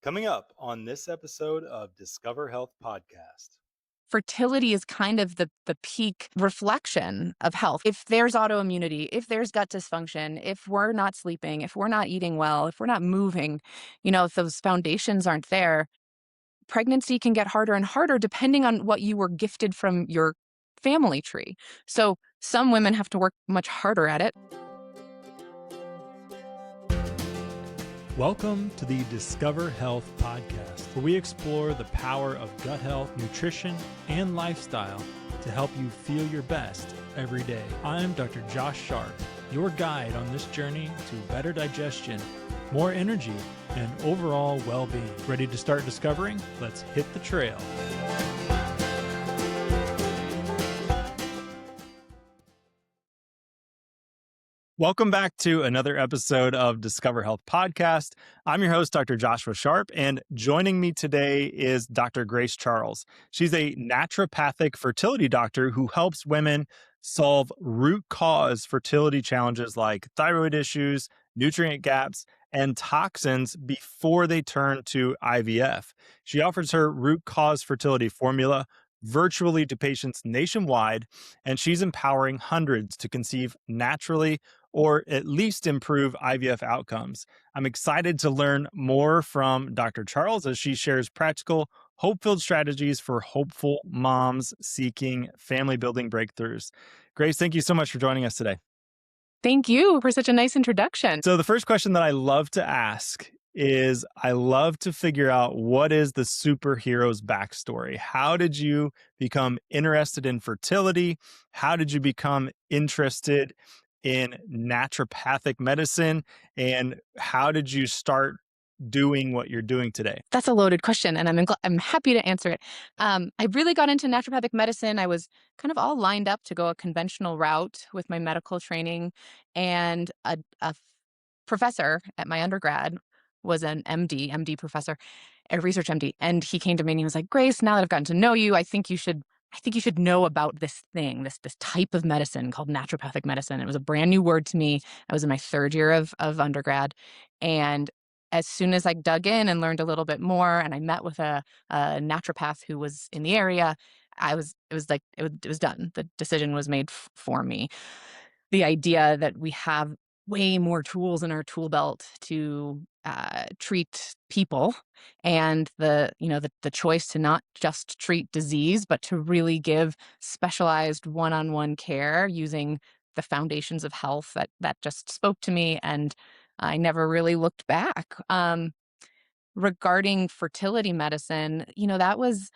Coming up on this episode of Discover Health Podcast. Fertility is kind of the peak reflection of health. If there's autoimmunity, if there's gut dysfunction, if we're not sleeping, if we're not eating well, if we're not moving, if those foundations aren't there, pregnancy can get harder and harder depending on what you were gifted from your family tree. So some women have to work much harder at it. Welcome to the Discover Health Podcast, where we explore the power of gut health, nutrition, and lifestyle to help you feel your best every day. I'm Dr. Josh Sharp, your guide on this journey to better digestion, more energy, and overall well-being. Ready to start discovering? Let's hit the trail. Welcome back to another episode of Discover Health Podcast. I'm your host, Dr. Joshua Sharp, and joining me today is Dr. Grace Charles. She's a naturopathic fertility doctor who helps women solve root cause fertility challenges like thyroid issues, nutrient gaps, and toxins before they turn to IVF. She offers her root cause fertility formula virtually to patients nationwide, and she's empowering hundreds to conceive naturally or at least improve IVF outcomes. I'm excited to learn more from Dr. Charles as she shares practical, hope-filled strategies for hopeful moms seeking family-building breakthroughs. Grace, thank you so much for joining us today. Thank you for such a nice introduction. So the first question that I love to ask is I love to figure out what is the superhero's backstory. How did you become interested in fertility? How did you become interested in naturopathic medicine? And how did you start doing what you're doing today? That's a loaded question, and I'm happy to answer it. I really got into naturopathic medicine. I was kind of all lined up to go a conventional route with my medical training, and a professor at my undergrad was an MD professor, a research MD, and he came to me and he was like, "Grace, now that I've gotten to know you, I think you should know about this thing, this type of medicine called naturopathic medicine." It was a brand new word to me. I was in my third year of undergrad, and as soon as I dug in and learned a little bit more, and I met with a naturopath who was in the area, it was done. The decision was made for me. The idea that we have way more tools in our tool belt to treat people, and the choice to not just treat disease, but to really give specialized one-on-one care using the foundations of health, that just spoke to me, and I never really looked back. Regarding fertility medicine, that was,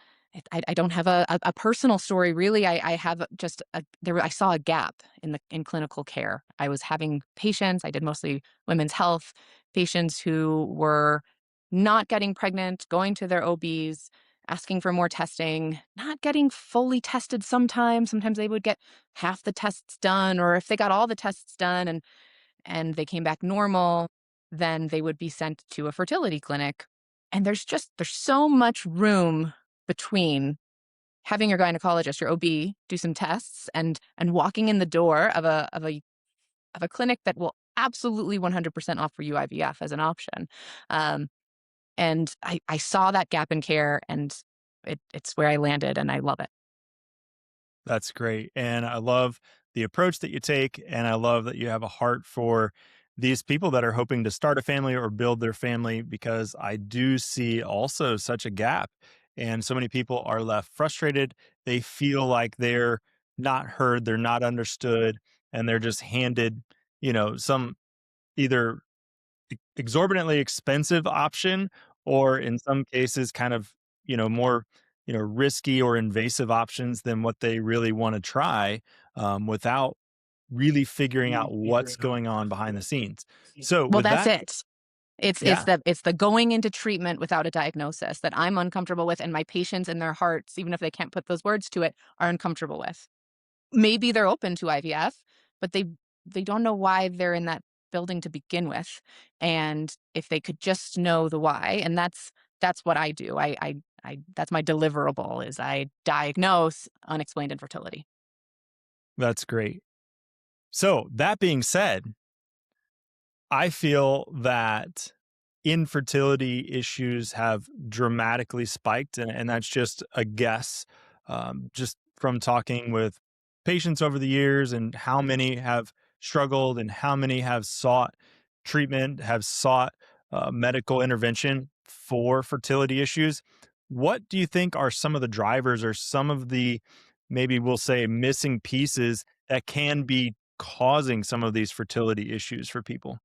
I don't have a personal story really. I have just I saw a gap in clinical care. I was having patients. I did mostly women's health patients who were not getting pregnant, going to their OBs, asking for more testing, not getting fully tested sometimes. Sometimes they would get half the tests done, or if they got all the tests done and they came back normal, then they would be sent to a fertility clinic. And there's so much room between having your gynecologist, your OB, do some tests and walking in the door of a clinic that will absolutely 100% offer you IVF as an option. And I saw that gap in care, and it's where I landed, and I love it. That's great. And I love the approach that you take. And I love that you have a heart for these people that are hoping to start a family or build their family, because I do see also such a gap. And so many people are left frustrated. They feel like they're not heard, they're not understood, and they're just handed, some either exorbitantly expensive option, or in some cases kind of, more, risky or invasive options than what they really want to try, without really figuring out what's going on behind the scenes. So Well, with that's that, it. It's yeah, the going into treatment without a diagnosis that I'm uncomfortable with, and my patients in their hearts, even if they can't put those words to it, are uncomfortable with. Maybe they're open to IVF, but they don't know why they're in that building to begin with. And if they could just know the why, and that's what I do. I that's my deliverable, is I diagnose unexplained infertility. that's great. So that being said, I feel that infertility issues have dramatically spiked, and that's just a guess, just from talking with patients over the years and how many have struggled and how many have sought treatment, have sought medical intervention for fertility issues. What do you think are some of the drivers or some of the, maybe we'll say, missing pieces that can be causing some of these fertility issues for people?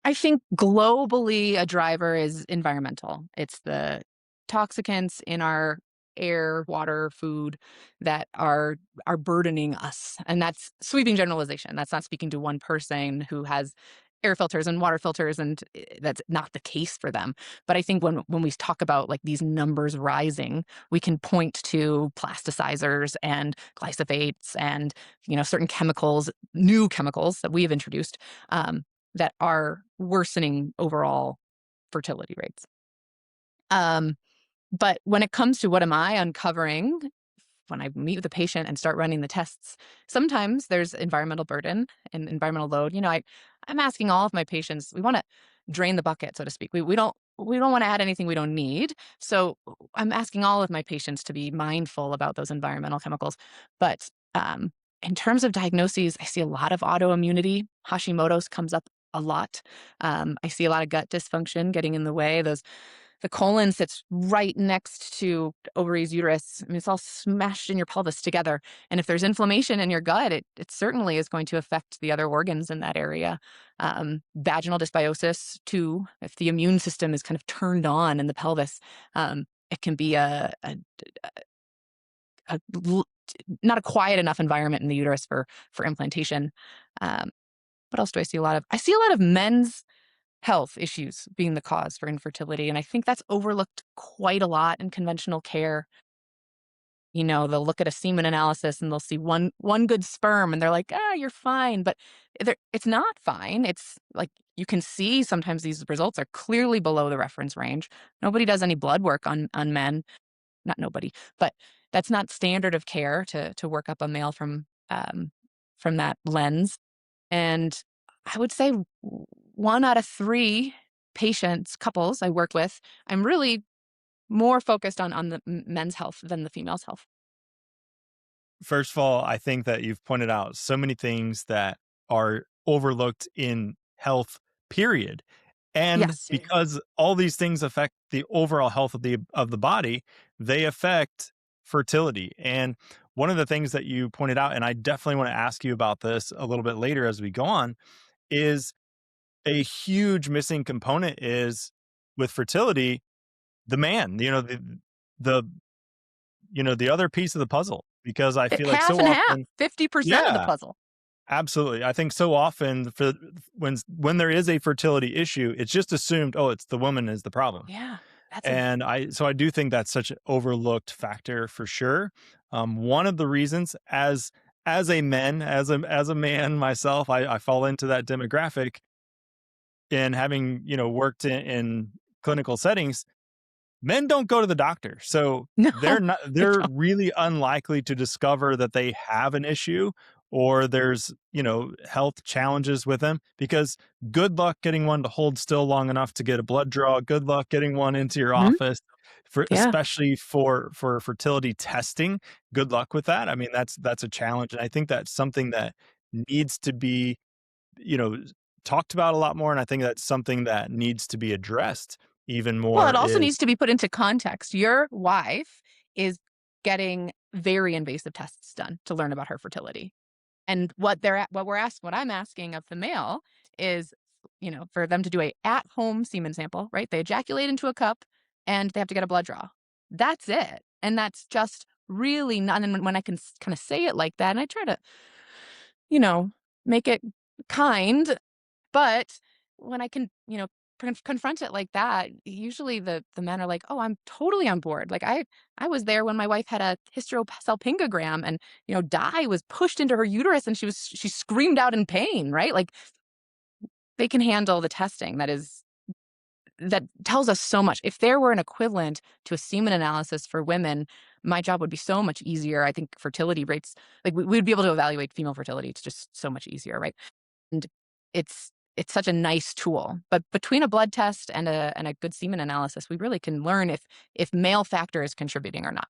I think globally a driver is environmental. It's the toxicants in our air, water, food that are burdening us. And that's sweeping generalization. That's not speaking to one person who has air filters and water filters, and that's not the case for them. But I think when we talk about like these numbers rising, we can point to plasticizers and glyphosates and certain chemicals, new chemicals that we have introduced, that are worsening overall fertility rates. Um, but when it comes to what am I uncovering when I meet with the patient and start running the tests, sometimes there's environmental burden and environmental load. I'm asking all of my patients, we want to drain the bucket, so to speak. We don't want to add anything we don't need. So I'm asking all of my patients to be mindful about those environmental chemicals. But in terms of diagnoses, I see a lot of autoimmunity. Hashimoto's comes up a lot. I see a lot of gut dysfunction getting in the way. The colon sits right next to ovaries, uterus. I mean, it's all smashed in your pelvis together. And if there's inflammation in your gut, it certainly is going to affect the other organs in that area. Vaginal dysbiosis, too. If the immune system is kind of turned on in the pelvis, it can be a not a quiet enough environment in the uterus for implantation. Um, what else do I see a lot of? I see a lot of men's health issues being the cause for infertility. And I think that's overlooked quite a lot in conventional care. They'll look at a semen analysis and they'll see one good sperm and they're like, you're fine. But it's not fine. It's like you can see sometimes these results are clearly below the reference range. Nobody does any blood work on men. Not nobody, but that's not standard of care to work up a male from that lens. And I would say 1 out of 3 patients, couples I work with, I'm really more focused on the men's health than the female's health. First of all, I think that you've pointed out so many things that are overlooked in health, period. And Yes. because all these things affect the overall health of the body, they affect fertility. And one of the things that you pointed out, and I definitely want to ask you about this a little bit later as we go on, is a huge missing component is with fertility, the man, the the other piece of the puzzle, because I feel like Half so and half, often. 50% of the Yeah, puzzle. absolutely. I think so often when there is a fertility issue, it's just assumed, oh, it's the woman is the problem. Yeah. That's a And I do think that's such an overlooked factor for sure. One of the reasons, as a man myself, I fall into that demographic, and having worked in clinical settings, men don't go to the doctor. So no, they they're don't. really unlikely to discover that they have an issue or there's, health challenges with them, because good luck getting one to hold still long enough to get a blood draw. Good luck getting one into your Mhm. office for, Yeah. especially for fertility testing. Good luck with that. I mean, that's a challenge. And I think that's something that needs to be, you know, talked about a lot more. And I think that's something that needs to be addressed even Well, it more also needs is. to be put into context. Your wife is getting very invasive tests done to learn about her fertility. And what I'm asking of the male is, for them to do a at-home semen sample, right? They ejaculate into a cup and they have to get a blood draw. That's it. And that's just really not. And when I can kind of say it like that, and I try to, you know, make it kind, but when I can, confront it like that, usually the men are like, "Oh, I'm totally on board." Like I was there when my wife had a hysterosalpingogram and, dye was pushed into her uterus and she screamed out in pain, right? Like they can handle the testing that tells us so much. If there were an equivalent to a semen analysis for women, my job would be so much easier. I think fertility rates, like we'd be able to evaluate female fertility. It's just so much easier, right? And it's it's such a nice tool. But between a blood test and a good semen analysis, we really can learn if male factor is contributing or not.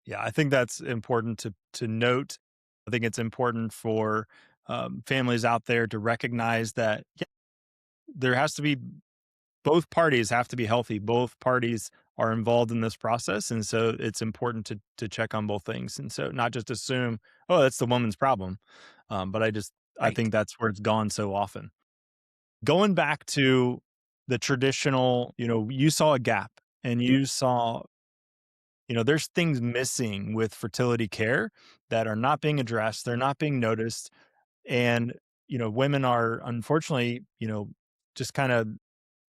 Yeah, I think that's important to note. I think it's important for families out there to recognize that there has to be both parties have to be healthy. Both parties are involved in this process, and so it's important to check on both things. And so not just assume, oh, that's the woman's problem, but I Right. think that's where it's gone so often. Going back to the traditional, you saw a gap, and you saw, there's things missing with fertility care that are not being addressed. They're not being noticed, and women are unfortunately, just kind of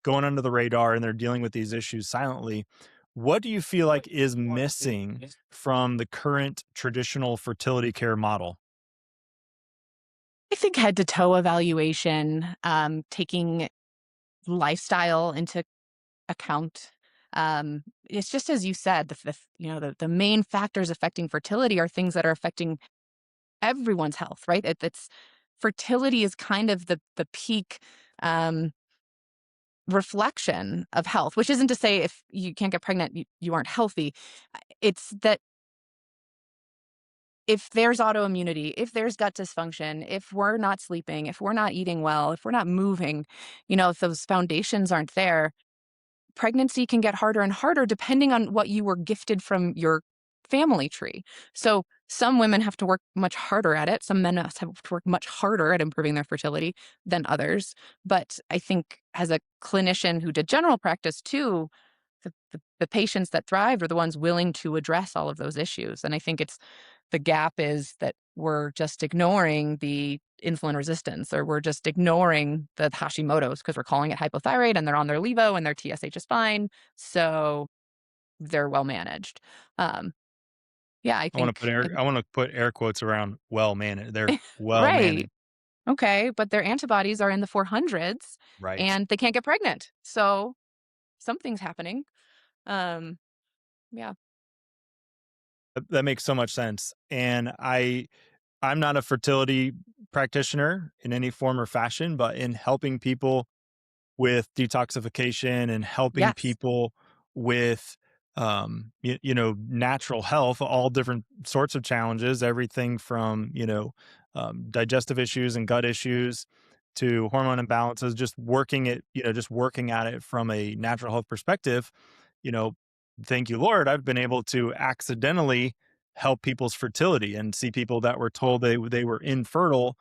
going under the radar, and they're dealing with these issues silently. What do you feel like is missing from the current traditional fertility care model? I think head to toe evaluation, taking lifestyle into account. It's just as you said, the main factors affecting fertility are things that are affecting everyone's health, right? It's fertility is kind of the peak um, reflection of health, which isn't to say if you can't get pregnant, you aren't healthy. It's that if there's autoimmunity, if there's gut dysfunction, if we're not sleeping, if we're not eating well, if we're not moving, if those foundations aren't there, pregnancy can get harder and harder depending on what you were gifted from your family tree. So some women have to work much harder at it. Some men have to work much harder at improving their fertility than others. But I think as a clinician who did general practice too, the patients that thrived are the ones willing to address all of those issues. And I think it's the gap is that we're just ignoring the insulin resistance, or we're just ignoring the Hashimoto's because we're calling it hypothyroid and they're on their levo and their TSH is fine. So they're well managed. Um, yeah, I want to put air quotes around well managed. They're well right. managed, Okay. But their antibodies are in the 400s right? and they can't get pregnant. So something's happening. Um, yeah. That makes so much sense. And I'm not a fertility practitioner in any form or fashion, but in helping people with detoxification and helping Yes. people with natural health, all different sorts of challenges, everything from digestive issues and gut issues to hormone imbalances, just working at it from a natural health perspective. you know Thank you, Lord, I've been able to accidentally help people's fertility and see people that were told they were infertile,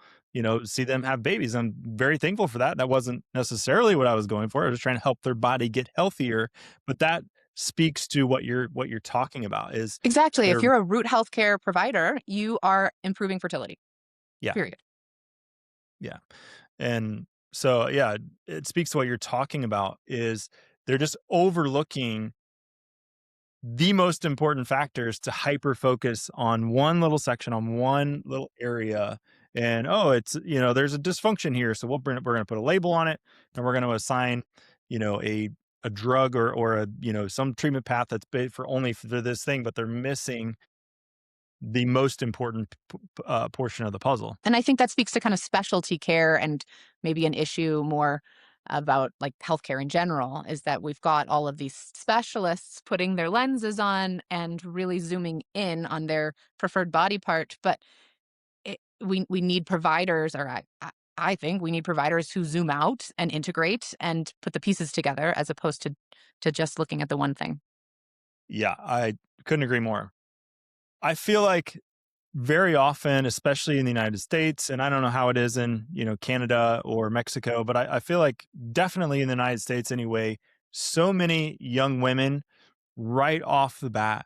see them have babies. I'm very thankful for that. That wasn't necessarily what I was going for. I was trying to help their body get healthier. But that speaks to what you're talking about is Exactly. If they're you're a root healthcare provider, you are improving fertility, yeah, period. yeah. And so yeah, it speaks to what you're talking about is they're just overlooking the most important factors to hyper focus on one little section, on one little area. And oh, it's there's a dysfunction here, so we're going to put a label on it, and we're going to assign a drug or a some treatment path that's for only for this thing, but they're missing the most important portion of the puzzle. And I think that speaks to kind of specialty care and maybe an issue more about like healthcare in general is that we've got all of these specialists putting their lenses on and really zooming in on their preferred body part. But we need providers, or I think we need providers who zoom out and integrate and put the pieces together as opposed to just looking at the one thing. Yeah, I couldn't agree more. I feel like very often, especially in the United States, and I don't know how it is in, Canada or Mexico, but I feel like definitely in the United States anyway, so many young women right off the bat,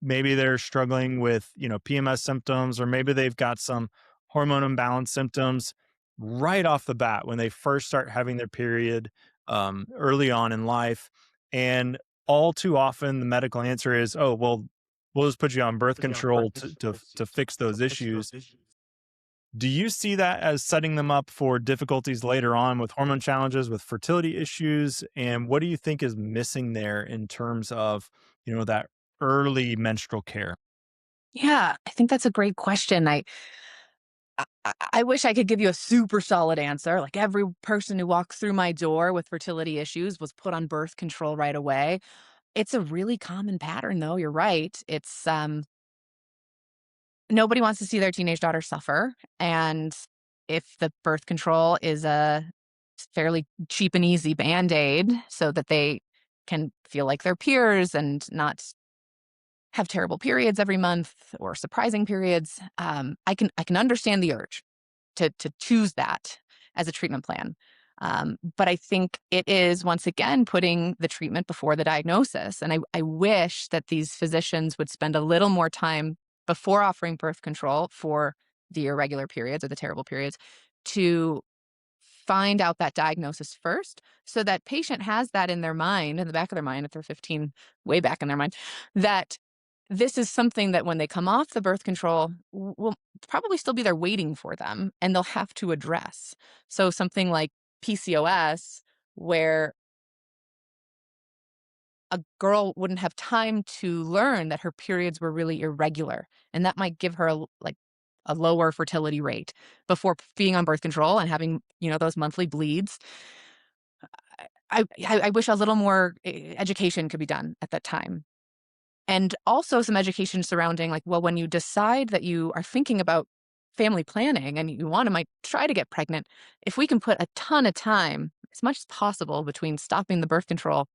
maybe they're struggling with, PMS symptoms, or maybe they've got some hormone imbalance symptoms right off the bat when they first start having their period early on in life. And all too often, the medical answer is, oh, well, we'll just put you on birth control to fix those issues. Do you see that as setting them up for difficulties later on with hormone challenges, with fertility issues? And what do you think is missing there in terms of, that early menstrual care? Yeah, I think that's a great question. I wish I could give you a super solid answer. Like every person who walks through my door with fertility issues was put on birth control right away. It's a really common pattern, though. You're right. It's nobody wants to see their teenage daughter suffer. And if the birth control is a fairly cheap and easy band aid so that they can feel like their peers and not have terrible periods every month or surprising periods, I can understand the urge to choose that as a treatment plan. But I think it is once again putting the treatment before the diagnosis. And I wish that these physicians would spend a little more time before offering birth control for the irregular periods or the terrible periods to find out that diagnosis first so that patient has that in their mind, in the back of their mind, if they're 15, way back in their mind, that this is something that when they come off the birth control will probably still be there waiting for them and they'll have to address. So something like PCOS, where a girl wouldn't have time to learn that her periods were really irregular, and that might give her like a lower fertility rate before being on birth control and having, those monthly bleeds. I wish a little more education could be done at that time. And also some education surrounding, like, well, when you decide that you are thinking about family planning and you might try to get pregnant, if we can put a ton of time, as much as possible, between stopping the birth control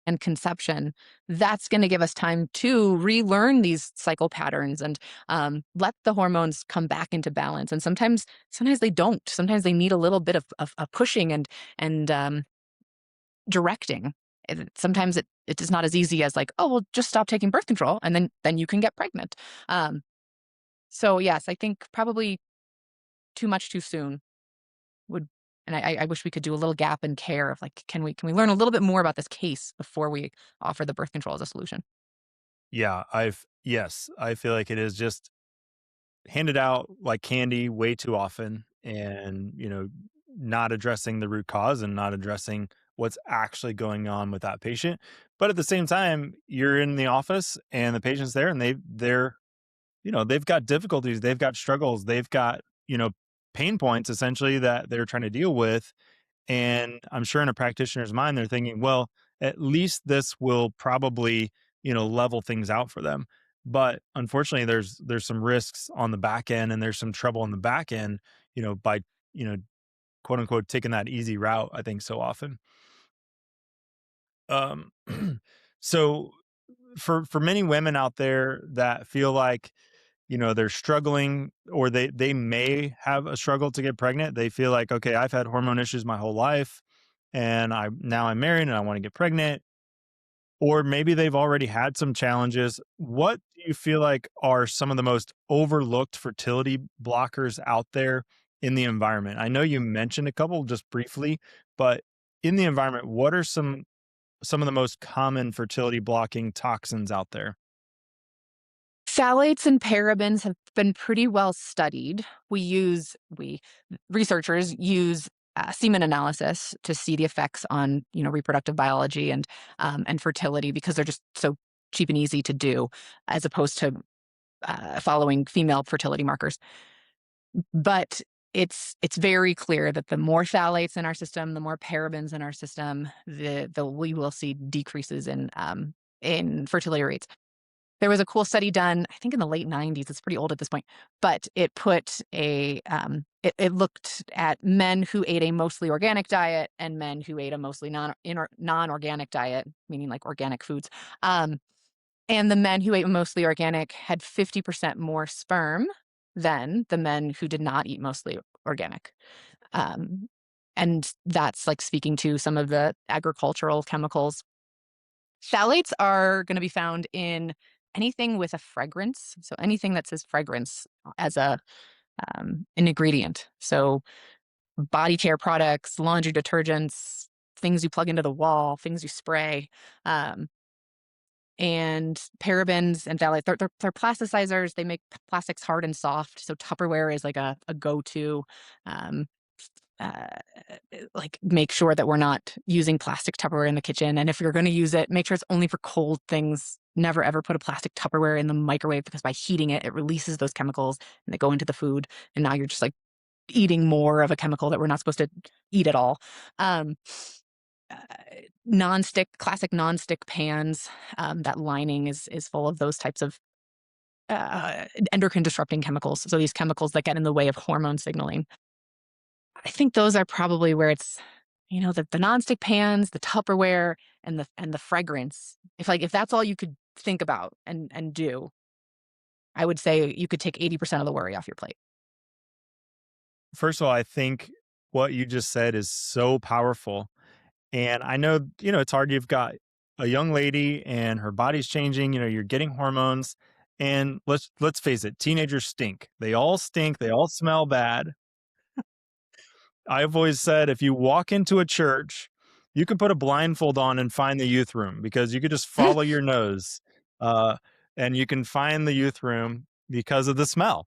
and conception, that's going to give us time to relearn these cycle patterns and let the hormones come back into balance. And sometimes they don't. Sometimes they need a little bit of pushing and directing. Sometimes it is not as easy as like, oh, well, just stop taking birth control and then you can get pregnant. So yes, I think probably too much too soon would. And I wish we could do a little gap in care of like, can we learn a little bit more about this case before we offer the birth control as a solution? Yeah, yes, I feel like it is just handed out like candy way too often, and not addressing the root cause and not addressing what's actually going on with that patient. But at the same time, you're in the office and the patient's there, and they've got difficulties, they've got struggles, they've got pain points essentially that they're trying to deal with. And I'm sure in a practitioner's mind, they're thinking, well, at least this will probably, level things out for them. But unfortunately, there's some risks on the back end, and there's some trouble on the back end, by, you know, quote unquote, taking that easy route, I think so often. Um, so for many women out there that feel like, they're struggling, or they may have a struggle to get pregnant. They feel like, okay, I've had hormone issues my whole life, and I'm married and I want to get pregnant. Or maybe they've already had some challenges. What do you feel like are some of the most overlooked fertility blockers out there in the environment? I know you mentioned a couple just briefly, but in the environment, what are some of the most common fertility blocking toxins out there? Phthalates and parabens have been pretty well studied. We researchers use semen analysis to see the effects on reproductive biology and fertility because they're just so cheap and easy to do, as opposed to following female fertility markers. But it's very clear that the more phthalates in our system, the more parabens in our system, the we will see decreases in fertility rates. There was a cool study done, I think in the late 90s. It's pretty old at this point, but it put it looked at men who ate a mostly organic diet and men who ate a mostly non-organic diet, meaning like organic foods. And the men who ate mostly organic had 50% more sperm than the men who did not eat mostly organic. Um, and that's like speaking to some of the agricultural chemicals. Phthalates are going to be found in anything with a fragrance. So anything that says fragrance as an ingredient. So body care products, laundry detergents, things you plug into the wall, things you spray. And parabens and phthalates, they're plasticizers. They make plastics hard and soft. So Tupperware is like a go-to. Um, uh, like make sure that we're not using plastic Tupperware in the kitchen. And if you're going to use it, make sure it's only for cold things. Never ever put a plastic Tupperware in the microwave because by heating it, it releases those chemicals and they go into the food. And now you're just like eating more of a chemical that we're not supposed to eat at all. Um, uh, classic non-stick pans. That lining is full of those types of endocrine disrupting chemicals. So these chemicals that get in the way of hormone signaling. I think those are probably where it's, the nonstick pans, the Tupperware, and the fragrance. If that's all you could think about and do, I would say you could take 80% of the worry off your plate. First of all, I think what you just said is so powerful. And I know, it's hard. You've got a young lady and her body's changing, you're getting hormones. And let's face it, teenagers stink. They all stink, they all smell bad. I've always said if you walk into a church, you can put a blindfold on and find the youth room because you could just follow your nose, uh, and you can find the youth room because of the smell.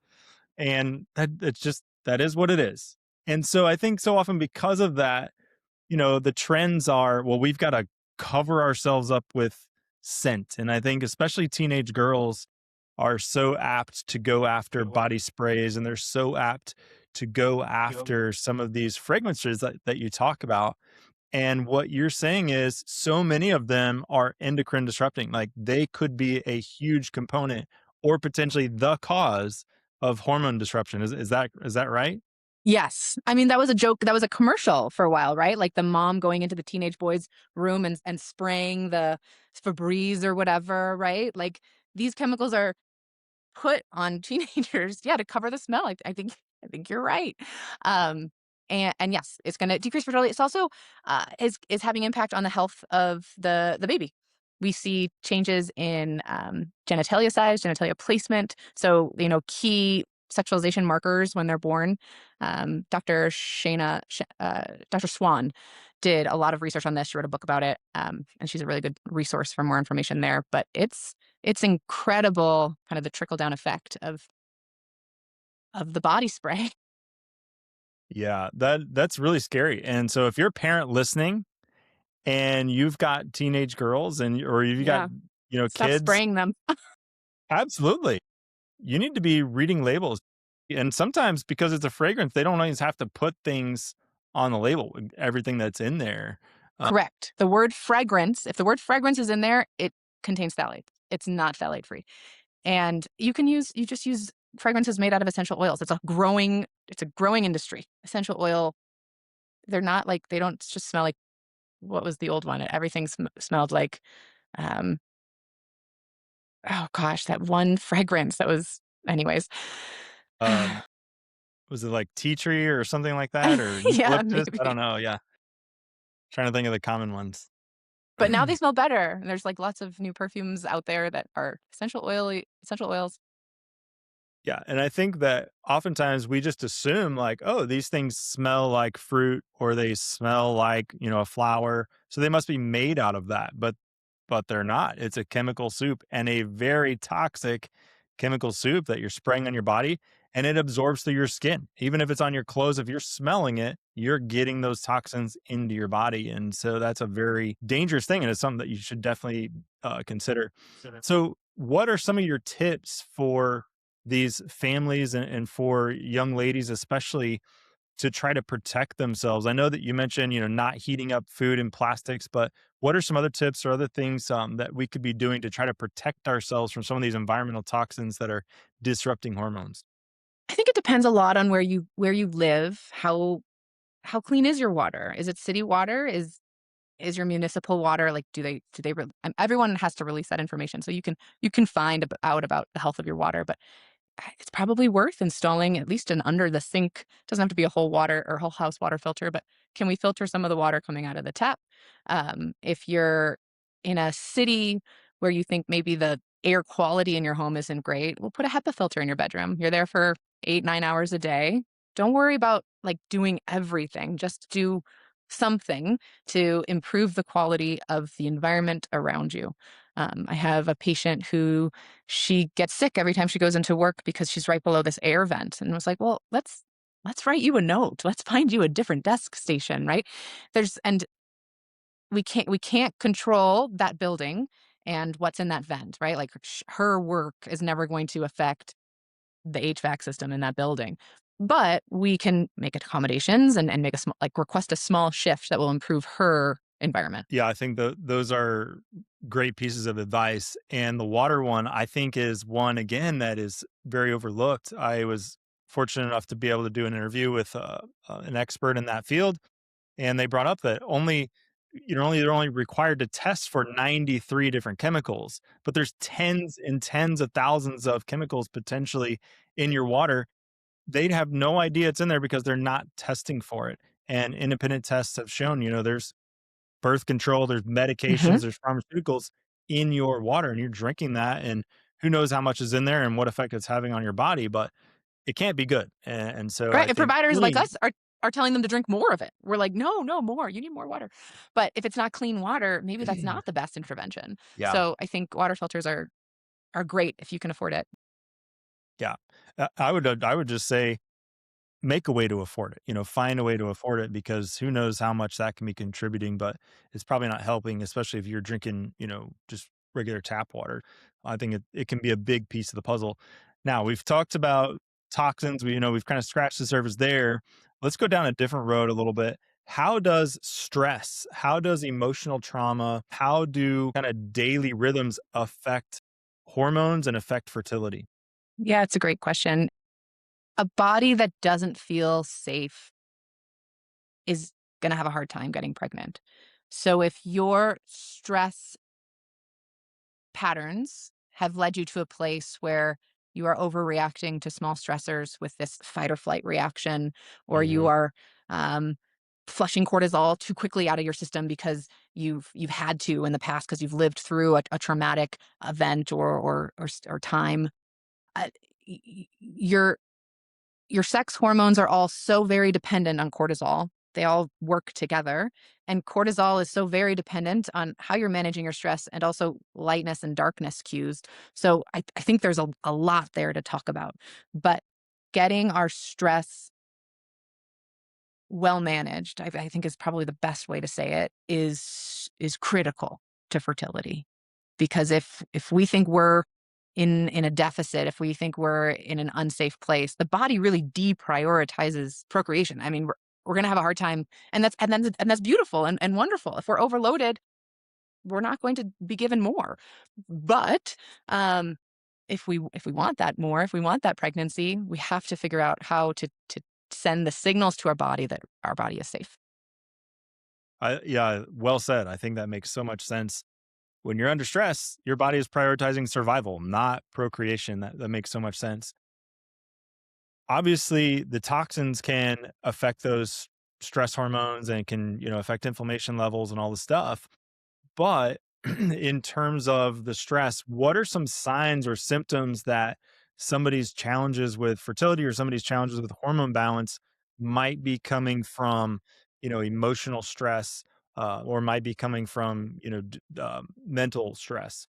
And that is what it is. And so I think so often because of that, the trends are, well, we've got to cover ourselves up with scent. And I think especially teenage girls are so apt to go after body sprays and they're so apt to go after some of these fragrances that you talk about. And what you're saying is so many of them are endocrine disrupting. Like they could be a huge component or potentially the cause of hormone disruption. Is that right? Yes. I mean, that was a joke. That was a commercial for a while, right? Like the mom going into the teenage boy's room and spraying the Febreze or whatever, right? Like these chemicals are put on teenagers, yeah, to cover the smell. I think you're right. Um, and yes, it's going to decrease fertility. It's also is having impact on the health of the baby. We see changes in genitalia size, genitalia placement. So key sexualization markers when they're born. Dr. Swan did a lot of research on this. She wrote a book about it, and she's a really good resource for more information there. But it's incredible, kind of the trickle down effect of the body spray. Yeah, that's really scary. And so if you're a parent listening and you've got teenage girls or you've got, Yeah, stop kids, spraying them. absolutely. You need to be reading labels. And sometimes because it's a fragrance, they don't always have to put things on the label, everything that's in there. Uh, Correct. The word fragrance, if the word fragrance is in there, it contains phthalates. It's not phthalate free. And you just use fragrances made out of essential oils. It's a growing industry. Essential oil, they don't just smell like, what was the old one? Everything smelled like, um, oh gosh, that one fragrance that was, anyways. um, was it like tea tree or something like that or Yeah, eucalyptus? I don't maybe. know. Yeah. Trying to think of the common ones. But now they smell better. There's like lots of new perfumes out there that are essential oils. Yeah, and I think that oftentimes we just assume like, oh, these things smell like fruit or they smell like, a flower, so they must be made out of that. But they're not. It's a chemical soup and a very toxic chemical soup that you're spraying on your body and it absorbs through your skin. Even if it's on your clothes, if you're smelling it, you're getting those toxins into your body. And so that's a very dangerous thing. And it's something that you should definitely consider. So, what are some of your tips for these families and for young ladies, especially to try to protect themselves? I know that you mentioned, not heating up food in plastics, but what are some other tips or other things that we could be doing to try to protect ourselves from some of these environmental toxins that are disrupting hormones? I think it depends a lot on where you live. How clean is your water? Is it city water? Is your municipal water, like, everyone has to release that information, so you can find out about the health of your water, but it's probably worth installing at least an under the sink. Doesn't have to be a whole water or whole house water filter, but can we filter some of the water coming out of the tap? If you're in a city where you think maybe the air quality in your home isn't great, we'll put a HEPA filter in your bedroom. You're there for 8, 9 hours a day. Don't worry about like doing everything. Just do something to improve the quality of the environment around you. I have a patient who she gets sick every time she goes into work because she's right below this air vent, and was like, well, let's write you a note. Let's find you a different desk station, right? And we can't control that building and what's in that vent, right? Like her work is never going to affect the HVAC system in that building. But we can make accommodations and make request a small shift that will improve her environment. Yeah, I think those are great pieces of advice. And the water one, I think, is one again that is very overlooked. I was fortunate enough to be able to do an interview with an expert in that field, and they brought up that they're only required to test for 93 different chemicals, but there's tens and tens of thousands of chemicals potentially in your water. They'd have no idea it's in there because they're not testing for it. And independent tests have shown, there's birth control, there's Hmm. medications, there's pharmaceuticals in your water, and you're drinking that, and who knows how much is in there and what effect it's having on your body, but it can't be good. And so Right. I And think providers like really, us are telling them to drink more of it. We're like, no, no, more. You need more water. But if it's not clean water, maybe that's not the best intervention. yeah, So I think water filters are great if you can afford it. yeah. I would just say make a way to afford it, find a way to afford it, because who knows how much that can be contributing, but it's probably not helping, especially if you're drinking, just regular tap water. I think it can be a big piece of the puzzle. Now, we've talked about toxins, we've kind of scratched the surface there. Let's go down a different road a little bit. How does stress, how does emotional trauma, how do kind of daily rhythms affect hormones and affect fertility? Yeah, it's a great question. A body that doesn't feel safe is going to have a hard time getting pregnant. So if your stress patterns have led you to a place where you are overreacting to small stressors with this fight or flight reaction, or you Mhm. are um, flushing cortisol too quickly out of your system because you've had to in the past because you've lived through a traumatic event or time. Uh, y- y- your your sex hormones are all so very dependent on cortisol. They all work together. And cortisol is so very dependent on how you're managing your stress and also lightness and darkness cues. So I think there's a lot there to talk about. But getting our stress well managed, I think is probably the best way to say it, is critical to fertility. Because if we think we're in a deficit, if we think we're in an unsafe place, the body really deprioritizes procreation. I mean, we're gonna have a hard time, and that's beautiful and wonderful. If we're overloaded, we're not going to be given more. But um, if we want that more, if we want that pregnancy, we have to figure out how to send the signals to our body that our body is safe. Yeah, well said. I think that makes so much sense. When you're under stress, your body is prioritizing survival, not procreation. That makes so much sense. Obviously, the toxins can affect those stress hormones and can, affect inflammation levels and all the stuff. But in terms of the stress, what are some signs or symptoms that somebody's challenges with fertility or somebody's challenges with hormone balance might be coming from, emotional stress, or might be coming from, mental stress?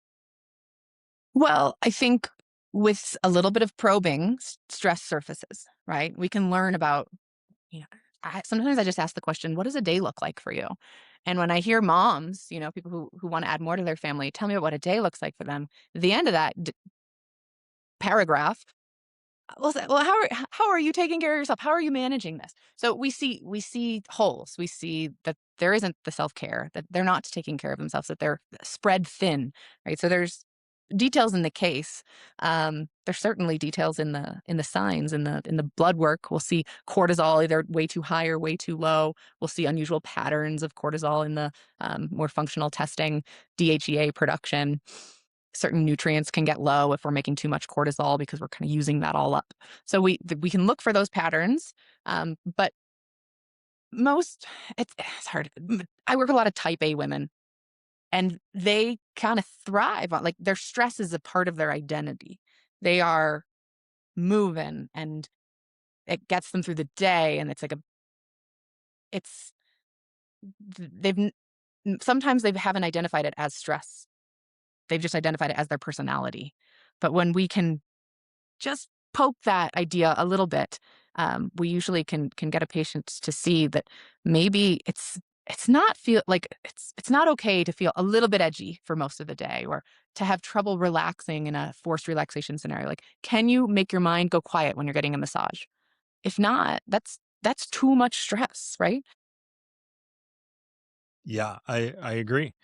Well, I think with a little bit of probing, stress surfaces, right? We can learn about, you know, sometimes I just ask the question, what does a day look like for you? And when I hear moms, people who want to add more to their family, tell me what a day looks like for them. At the end of that paragraph, well, how are you taking care of yourself? How are you managing this? So we see holes. We see that there isn't the self care, that they're not taking care of themselves, that they're spread thin, right? So there's details in the case. There's certainly details in the signs in the blood work. We'll see cortisol either way too high or way too low. We'll see unusual patterns of cortisol in the more functional testing, DHEA production. Certain nutrients can get low if we're making too much cortisol because we're kind of using that all up. So we can look for those patterns, but most it's hard. I work with a lot of Type A women, and they kind of thrive on, like, their stress is a part of their identity. They are moving, and it gets them through the day, and it's they've sometimes they haven't identified it as stress. They've just identified it as their personality. But when we can just poke that idea a little bit, we usually can get a patient to see that maybe it's not feel like it's not okay to feel a little bit edgy for most of the day, or to have trouble relaxing in a forced relaxation scenario. Like, can you make your mind go quiet when you're getting a massage? If not, that's too much stress, right? Yeah, I agree.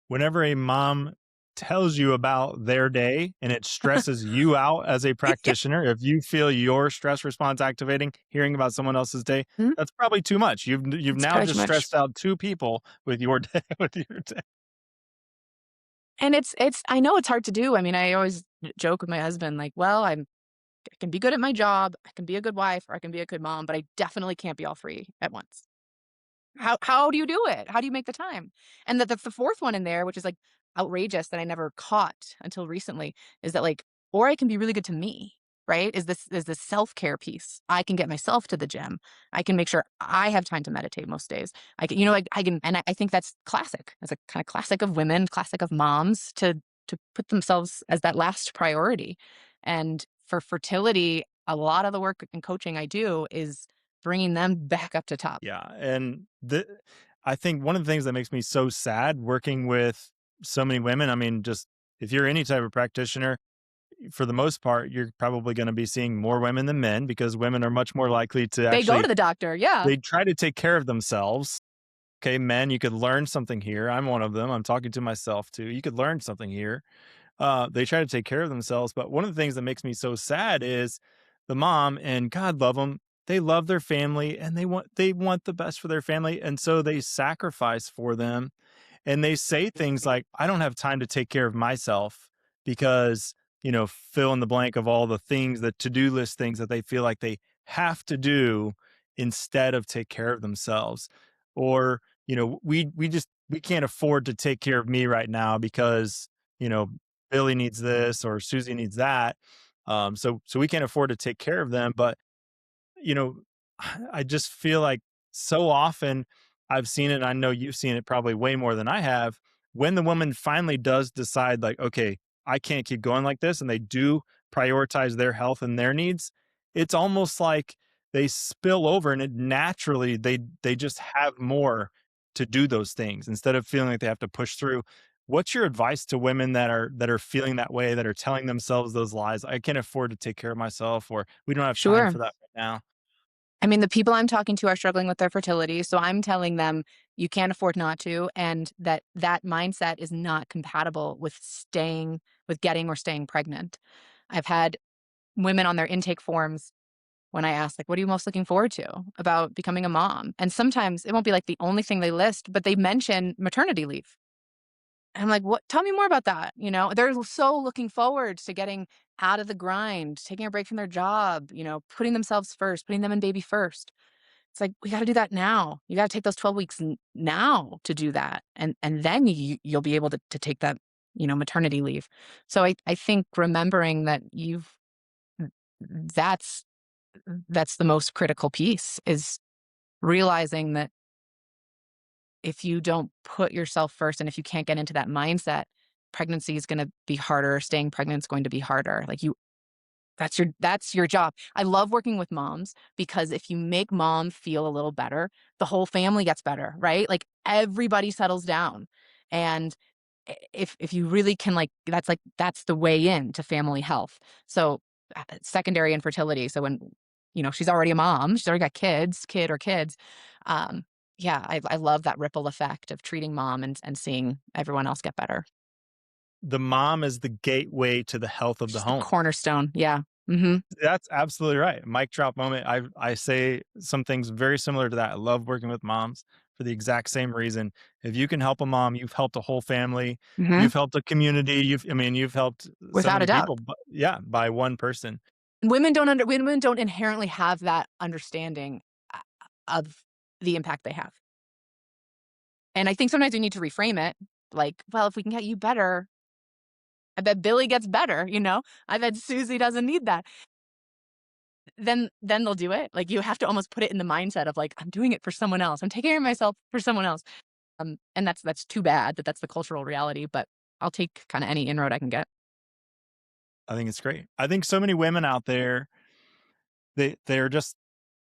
Whenever a mom tells you about their day and it stresses you out as a Yeah. practitioner, if you feel your stress response activating, hearing about someone else's day, Mhm. that's probably too much. You've It's now probably too just much. stressed out two people with your day with your day. And it's I know it's hard to do. I mean, I always joke with my husband, like, well, I can be good at my job, I can be a good wife, or I can be a good mom, but I definitely can't be all three at once. How do you do it? How do you make the time? And the fourth one in there, which is, like, outrageous that I never caught until recently, is that, like, or I can be really good to me, right? Is this self-care piece. I can get myself to the gym. I can make sure I have time to meditate most days. I can, like, I can, and I think that's classic. It's a kinda classic of women, classic of moms to put themselves as that last priority. And for fertility, a lot of the work and coaching I do is bringing them back up to top. Yeah, and I think one of the things that makes me so sad working with so many women, I mean, just if you're any type of practitioner, for the most part, you're probably going to be seeing more women than men because women are much more likely to They go actually to the doctor, yeah. they try to take care of themselves. Okay, men, you could learn something here. I'm one of them. I'm talking to myself too. You could learn something here. They try to take care of themselves, but one of the things that makes me so sad is the mom, and God love them. They love their family and they want the best for their family, and so they sacrifice for them. And they say things like, I don't have time to take care of myself because, fill in the blank of all the things, the to-do list things that they feel like they have to do instead of take care of themselves. Or, we can't afford to take care of me right now because, Billy needs this or Susie needs that. So we can't afford to take care of them. But you know, I just feel like so often I've seen it, and I know you've seen it probably way more than I have, when the woman finally does decide, like, okay, I can't keep going like this, and they do prioritize their health and their needs, it's almost like they spill over and it naturally they just have more to do those things instead of feeling like they have to push through. What's your advice to women that are feeling that way, that are telling themselves those lies? I can't afford to take care of myself, or we don't have time Sure. for that right now. I mean, the people I'm talking to are struggling with their fertility, so I'm telling them you can't afford not to, and that mindset is not compatible with getting or staying pregnant. I've had women on their intake forms when I ask, like, "What are you most looking forward to about becoming a mom?" And sometimes it won't be, like, the only thing they list, but they mention maternity leave. I'm like, "What? Tell me more about that." They're so looking forward to getting out of the grind, taking a break from their job, putting themselves first, putting them and baby first. It's like, we gotta do that now. You gotta take those 12 weeks now to do that. And then you'll be able to take that, maternity leave. So I think remembering that that's that's the most critical piece is realizing that if you don't put yourself first and if you can't get into that mindset, pregnancy is gonna be harder, staying pregnant is going to be harder. Like, that's your job. I love working with moms because if you make mom feel a little better, the whole family gets better, right? Like, everybody settles down. And if you really can, that's the way in to family health. So, secondary infertility. So when, she's already a mom, she's already got kid or kids. Um, yeah, I love that ripple effect of treating mom and seeing everyone else get better. The mom is the gateway to the health of the She's the home. cornerstone. Yeah. Hmm. That's absolutely right. Mic drop moment. I say some things very similar to that. I love working with moms for the exact same reason. If you can help a mom, you've helped a whole family. Hmm. You've helped a community. You've helped so Without a many doubt. people. But yeah, by one person. Women don't inherently have that understanding uh, of the impact they have. And I think sometimes we need to reframe it like, well, if we can get you better, I bet Billy gets better, I bet Susie doesn't need that. Then they'll do it. Like, you have to almost put it in the mindset of, like, I'm doing it for someone else. I'm taking care of myself for someone else. And that's too bad that that's the cultural reality, but I'll take kind of any inroad I can get. I think it's great. I think so many women out there, they're just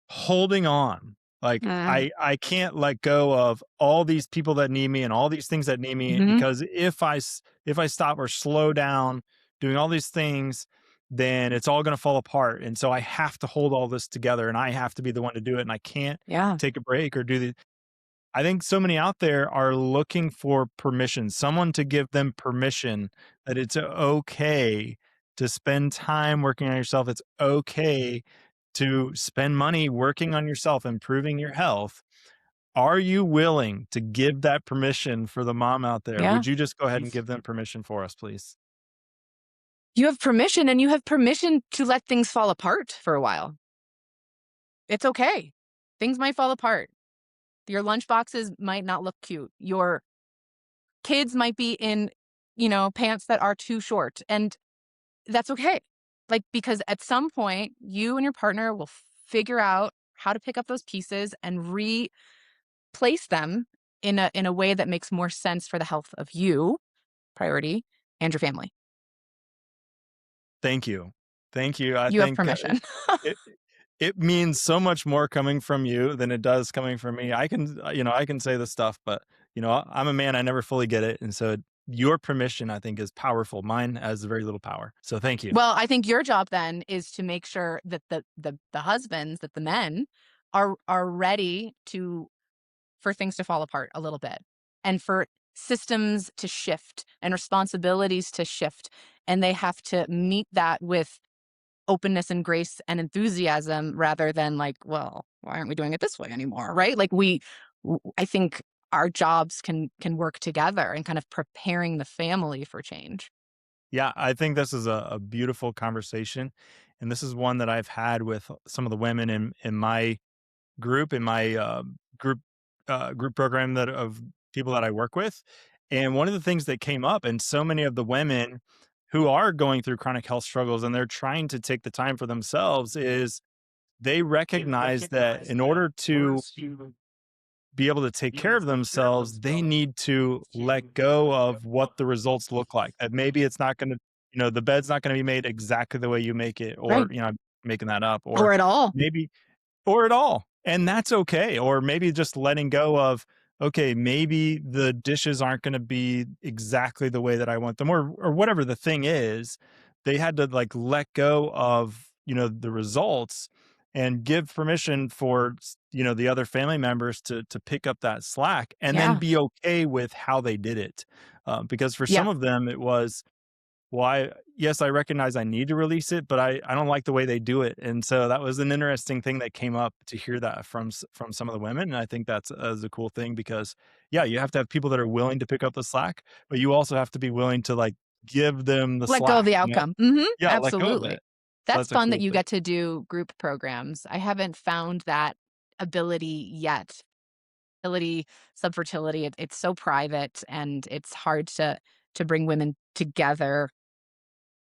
holding on. Like, Mm. I can't let go of all these people that need me and all these things that need me Mhm. because if I stop or slow down doing all these things, then it's all going to fall apart. And so I have to hold all this together and I have to be the one to do it. And I can't Yeah. take a break or do the. I think so many out there are looking for permission, someone to give them permission that it's okay to spend time working on yourself. It's okay to spend money working on yourself, improving your health. Are you willing to give that permission for the mom out there? Yeah. Would you just go ahead and give them permission for us, please? You have permission, and you have permission to let things fall apart for a while. It's okay. Things might fall apart. Your lunch boxes might not look cute. Your kids might be in, pants that are too short. And that's okay. Like, because at some point, you and your partner will figure out how to pick up those pieces and replace them in a way that makes more sense for the health of you, priority, and your family. Thank you. Thank you. I You have think permission. it, it means so much more coming from you than it does coming from me. I can, I can say this stuff, but I'm a man. I never fully get it. And so your permission, I think, is powerful. Mine has very little power. So thank you. Well, I think your job then is to make sure that the husbands, that the men are ready for things to fall apart a little bit, and for systems to shift and responsibilities to shift, and they have to meet that with openness and grace and enthusiasm, rather than like, well, why aren't we doing it this way anymore, right? Like, I think our jobs can work together in kind of preparing the family for change. Yeah, I think this is a beautiful conversation. And this is one that I've had with some of the women in my group, in my group program that of people that I work with. And one of the things that came up, and so many of the women who are going through chronic health struggles and they're trying to take the time for themselves, is they recognize that in order to be able to take care of themselves, they need to let go of what the results look like. That maybe it's not going to, the bed's not going to be made exactly the way you make it, or, Right. I'm making that up, or Or at all. maybe, or at all. And that's okay. Or maybe just letting go of, okay, maybe the dishes aren't going to be exactly the way that I want them, or whatever the thing is. They had to like let go of, the results, and give permission for, the other family members to pick up that slack, and then Yeah. be okay with how they did it. Because for Yeah. some of them, it was, well, yes, I recognize I need to release it, but I don't like the way they do it. And so that was an interesting thing that came up, to hear that from some of the women. And I think that's a cool thing, because yeah, you have to have people that are willing to pick up the slack, but you also have to be willing to like give them the Let go of slack, the outcome. Mhm, Yeah, let go of absolutely. it. So That's that's a fun that cool you thing. get to do group programs. I haven't found that ability yet. Fertility, subfertility, it's so private, and it's hard to bring women together.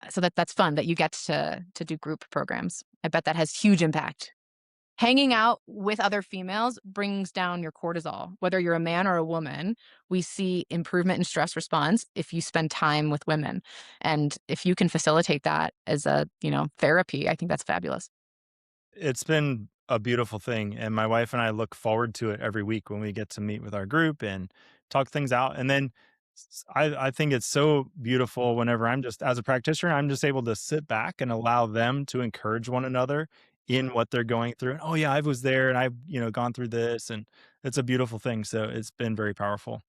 So that's fun that you get to do group programs. I bet that has huge impact. Hanging out with other females brings down your cortisol. Whether you're a man or a woman, we see improvement in stress response if you spend time with women. And if you can facilitate that as a, therapy, I think that's fabulous. It's been a beautiful thing, and my wife and I look forward to it every week when we get to meet with our group and talk things out. And then I think it's so beautiful whenever I'm just, as a practitioner, I'm just able to sit back and allow them to encourage one another in what they're going through. And, oh yeah, I was there and I've, gone through this, and it's a beautiful thing. So it's been very powerful.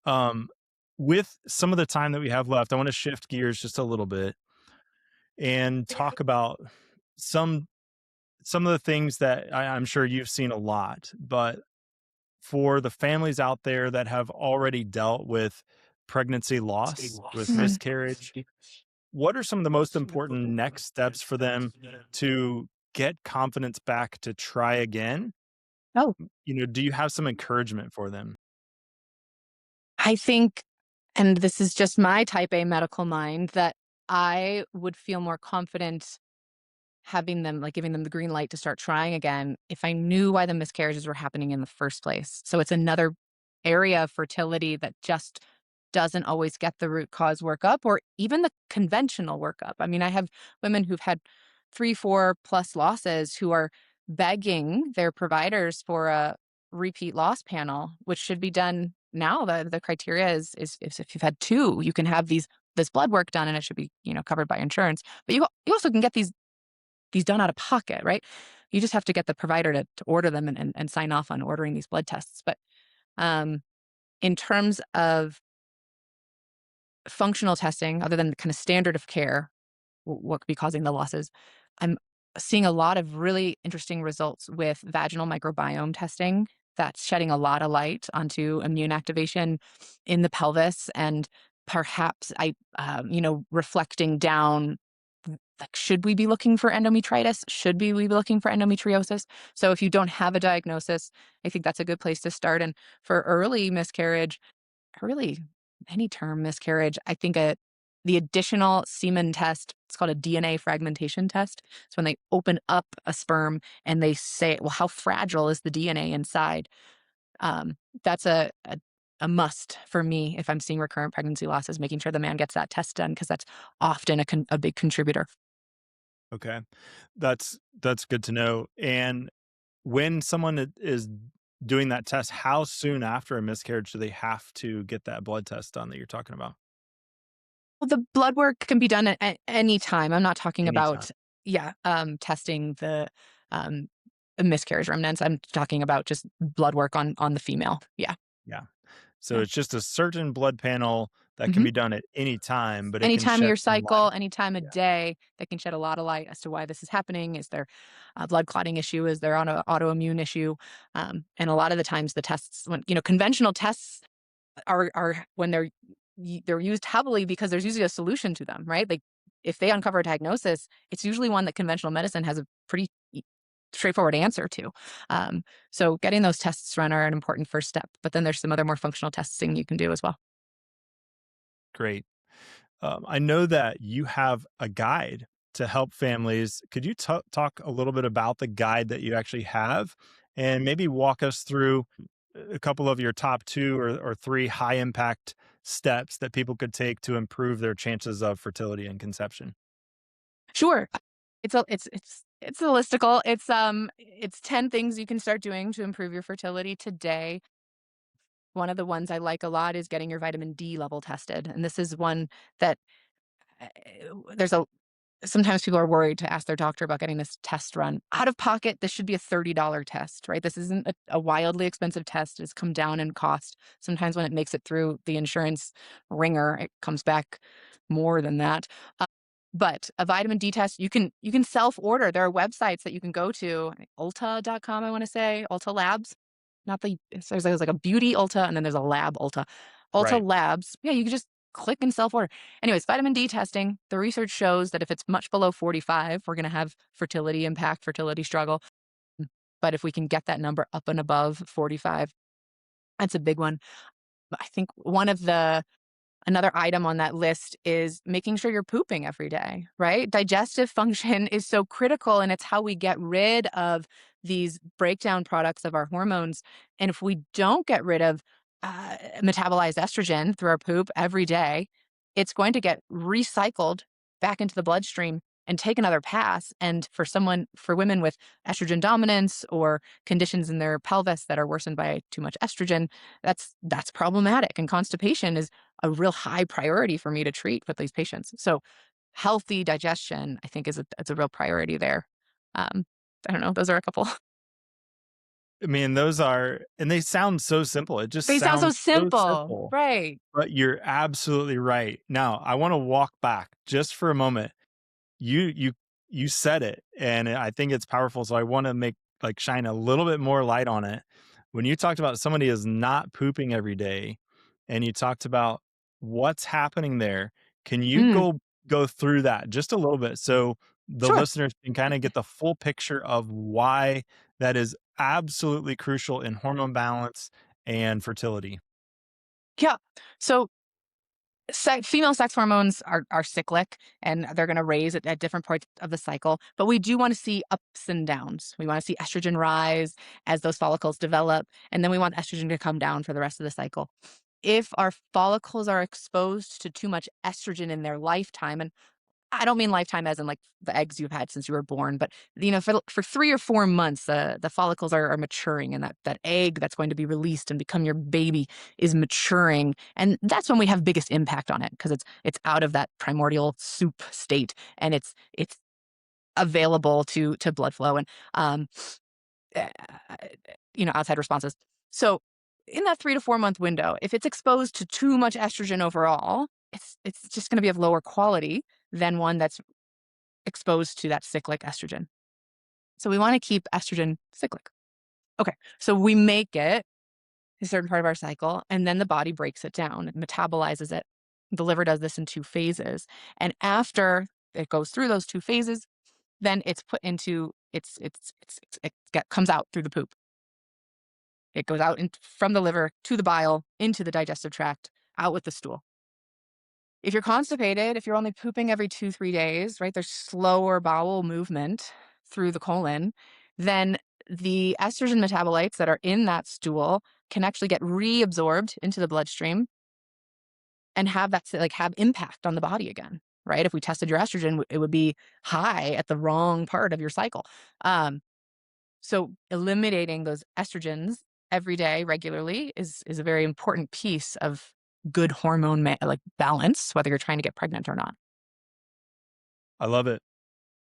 Um, with some of the time that we have left, I want to shift gears just a little bit and talk about some some of the things that I'm sure you've seen a lot, but for the families out there that have already dealt with pregnancy loss, with Mhm. miscarriage, what are some of the most important next steps for them to get confidence back to try again? Oh, Do you have some encouragement for them? I think, and this is just my type A medical mind, that I would feel more confident having them, like, giving them the green light to start trying again, if I knew why the miscarriages were happening in the first place. So it's another area of fertility that just doesn't always get the root cause workup, or even the conventional workup. I mean, I have women who've had 3, 4 plus losses who are begging their providers for a repeat loss panel, which should be done now. The criteria is if you've had 2, you can have these this blood work done, and it should be, covered by insurance. But you also can get these done out of pocket, right? You just have to get the provider to order them and sign off on ordering these blood tests. But um, in terms of functional testing, other than the kind of standard of care, what could be causing the losses, I'm seeing a lot of really interesting results with vaginal microbiome testing that's shedding a lot of light onto immune activation in the pelvis, and perhaps reflecting down, like, should we be looking for endometritis? Should we be looking for endometriosis? So if you don't have a diagnosis, I think that's a good place to start. And for early miscarriage, really any term miscarriage, I think the additional semen test, it's called a DNA fragmentation test. It's when they open up a sperm and they say, well, how fragile is the DNA inside? That's a must for me if I'm seeing recurrent pregnancy losses, making sure the man gets that test done, because that's often a big contributor. Okay. That's good to know. And when someone is doing that test, how soon after a miscarriage do they have to get that blood test done that you're talking about? Well, the blood work can be done at any time. I'm not talking Anytime. about, yeah, testing the um, miscarriage remnants. I'm talking about just blood work on the female. Yeah, Yeah. So yeah. it's just a certain blood panel that can hmm be done at any time, but it Any can time of shed your some cycle, light. any time of Yeah. day, that can shed a lot of light as to why this is happening. Is there a blood clotting issue? Is there on an autoimmune issue? And a lot of the times, the tests, when conventional tests are when they're used heavily because there's usually a solution to them, right? Like, if they uncover a diagnosis, it's usually one that conventional medicine has a pretty straightforward answer to. So getting those tests run are an important first step. But then there's some other more functional testing you can do as well. Great. I know that you have a guide to help families. Could you talk a little bit about the guide that you actually have and maybe walk us through a couple of your top two or three high impact steps that people could take to improve their chances of fertility and conception? Sure. It's a listicle. It's 10 things you can start doing to improve your fertility today. One of the ones I like a lot is getting your vitamin D level tested. And this is one that uh, there's a sometimes people are worried to ask their doctor about getting this test run. Out of pocket, this should be a $30 test, right? This isn't a wildly expensive test. It's come down in cost. Sometimes when it makes it through the insurance ringer, it comes back more than that. But a vitamin D test, you can self-order. There are websites that you can go to, Ulta.com, I want to say, Ulta Labs. Not the there's like a beauty Ulta, and then there's a lab Ulta. Ulta Right. Labs. Yeah, you can just click and self-order. Anyways, vitamin D testing, the research shows that if it's much below 45, we're going to have fertility impact, fertility struggle. But if we can get that number up and above 45, that's a big one. I think another item on that list is making sure you're pooping every day, right? Digestive function is so critical, and it's how we get rid of these breakdown products of our hormones. And if we don't get rid of metabolized estrogen through our poop every day, it's going to get recycled back into the bloodstream and take another pass. And for women with estrogen dominance or conditions in their pelvis that are worsened by too much estrogen, that's problematic. And constipation is a real high priority for me to treat with these patients. So healthy digestion, I think, it's a real priority there. Um, I don't know. Those are a couple. I mean, and they sound so simple. It just They sound so sounds so simple, simple, right? but you're absolutely right. Now, I want to walk back just for a moment. You you said it, and I think it's powerful, so I wanna shine a little bit more light on it. When you talked about somebody is not pooping every day, and you talked about what's happening there, can you Mm, go through that just a little bit so the sure. listeners can kinda get the full picture of why that is absolutely crucial in hormone balance and fertility? Yeah. So female sex hormones are cyclic, and they're going to raise at different parts of the cycle. But we do want to see ups and downs. We want to see estrogen rise as those follicles develop, and then we want estrogen to come down for the rest of the cycle. If our follicles are exposed to too much estrogen in their lifetime, and I don't mean lifetime as in like the eggs you've had since you were born, but for 3 or 4 months, the follicles are maturing, and that egg that's going to be released and become your baby is maturing, and that's when we have biggest impact on it because it's out of that primordial soup state, and it's available to blood flow and uh, outside responses. So in that 3 to 4 month window, if it's exposed to too much estrogen overall, it's just going to be of lower quality than one that's exposed to that cyclic estrogen. So we want to keep estrogen cyclic. Okay, so we make it a certain part of our cycle, and then the body breaks it down, and metabolizes it. The liver does this in 2 phases, and after it goes through those 2 phases, then it's put into comes out through the poop. It goes out from the liver to the bile, into the digestive tract, out with the stool. If you're constipated, if you're only pooping every 2-3 days, right, there's slower bowel movement through the colon, then the estrogen metabolites that are in that stool can actually get reabsorbed into the bloodstream and have impact on the body again, right? If we tested your estrogen, it would be high at the wrong part of your cycle. So eliminating those estrogens every day regularly is a very important piece of good hormone balance, whether you're trying to get pregnant or not. I love it.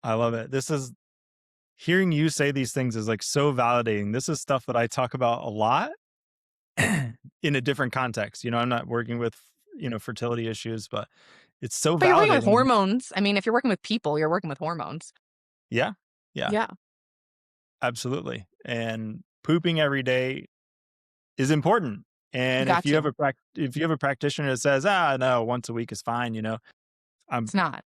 I love it. Hearing you say these things is like so validating. This is stuff that I talk about a lot in a different context. I'm not working with, fertility issues, but it's so But you're working with validating. hormones. I mean, if you're working with people, you're working with hormones. Yeah. Yeah. Yeah. Absolutely. And pooping every day is important. And if you have a practitioner that says, no, once a week is fine, It's not.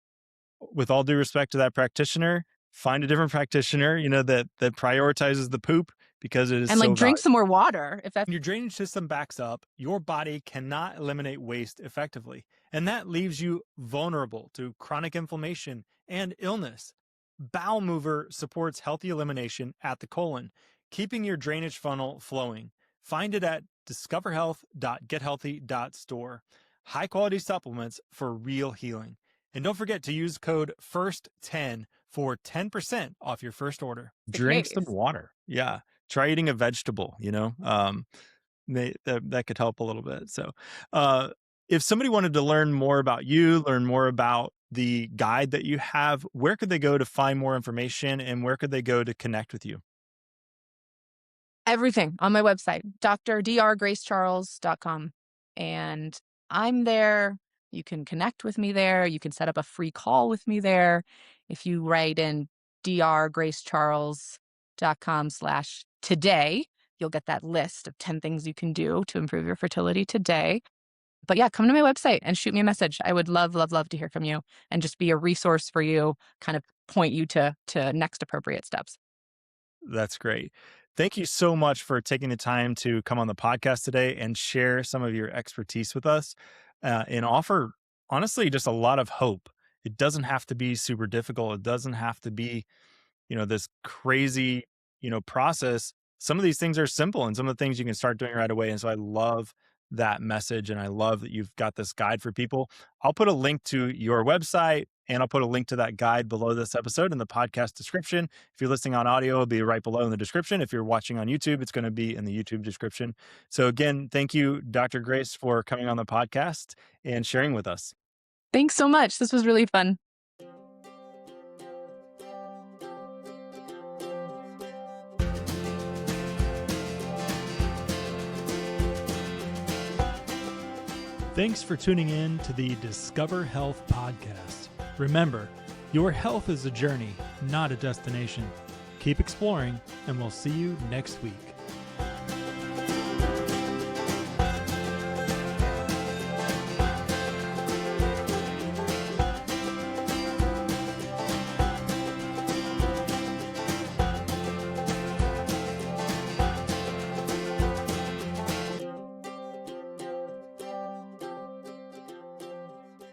with all due respect to that practitioner, find a different practitioner, that prioritizes the poop, because it is And so drink valuable. some more water if that's When your drainage system backs up, your body cannot eliminate waste effectively, and that leaves you vulnerable to chronic inflammation and illness. Bowel Mover supports healthy elimination at the colon, keeping your drainage funnel flowing. Find it at discoverhealth.gethealthy.store. High quality supplements for real healing. And don't forget to use code FIRST10 for 10% off your first order. Drink some water. Yeah. Try eating a vegetable, that could help a little bit. So, if somebody wanted to learn more about you, learn more about the guide that you have, where could they go to find more information, and where could they go to connect with you? Everything on my website, drgracecharles.com. And I'm there. You can connect with me there. You can set up a free call with me there. If you write in drgracecharles.com/today, you'll get that list of 10 things you can do to improve your fertility today. But yeah, come to my website and shoot me a message. I would love, love, love to hear from you and just be a resource for you, kind of point you to next appropriate steps. That's great. Thank you so much for taking the time to come on the podcast today and share some of your expertise with us, and offer, honestly, just a lot of hope. It doesn't have to be super difficult. It doesn't have to be, this crazy, process. Some of these things are simple, and some of the things you can start doing right away. And so I love that message, and I love that you've got this guide for people. I'll put a link to your website, and I'll put a link to that guide below this episode in the podcast description. If you're listening on audio, it'll be right below in the description. If you're watching on YouTube, it's going to be in the YouTube description. So again, thank you, Dr. Grace, for coming on the podcast and sharing with us. Thanks so much. This was really fun. Thanks for tuning in to the Discover Health podcast. Remember, your health is a journey, not a destination. Keep exploring, and we'll see you next week.